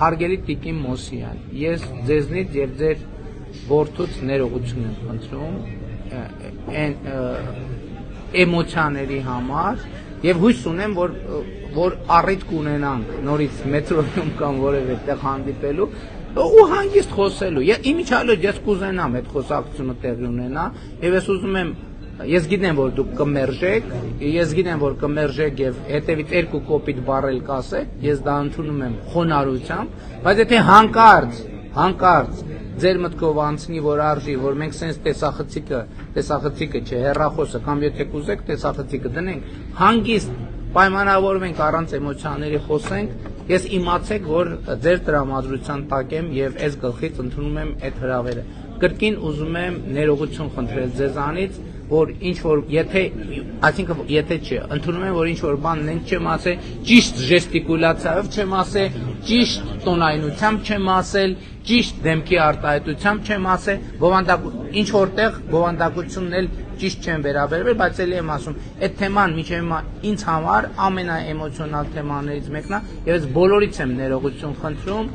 Հարգելի Տիկին Մոսյան, ես ձեզնից եւ ձեր որդուց ներողություն եմ խնդրում այն էմոցիաների համար եւ հույս ունեմ, որ առիթ կունենանք նորից մետրոյում կամ որևէ տեղ հանդիպելու ու հանգիստ խոսելու։ Իմիջիալոց ես կուզենամ այդ խոսակցությունը տեղի ունենա եւ ես ուզում եմ Ես գիտեմ, որ դուք կմերժեք եւ հետեւից երկու կոպիտ բառել կասեք, ես դա ընդունում եմ խոնարհությամբ, բայց եթե հանկարծ ձեր մտքով անցնի, որ արժի, որ մենք sense տեսախցիկը չէ, հեռախոսը կամ եթե կուզեք տեսախցիկը դնենք, հանգիստ պայմանավորվենք առանց էմոցիաների խոսենք, ես իմացեք, որ ձեր տրամադրության տակ եմ եւ այս գլխից ընդունում եմ այդ հրավերը։ Կրկին ուզում եմ ներողություն խնդրել ձեզանից, որ ինչ որ եթե չէ, ընդունում եմ, որ ինչ որ բան նենք չեմ ասել, ճիշտ ժեստիկուլյացիայով չեմ ասել, ճիշտ տոնայնությամբ չեմ ասել, ճիշտ դեմքի արտահայտությամբ չեմ ասել, ինչ որտեղ բովանդակությունն էլ ճիշտ չեմ վերաբերվել, բայց ելի եմ ասում, այդ թեման մինչև հիմա ինձ համար ամենաէմոցիոնալ թեմաներից մեկն է, եւ ես բոլորից եմ ներողություն խնդրում,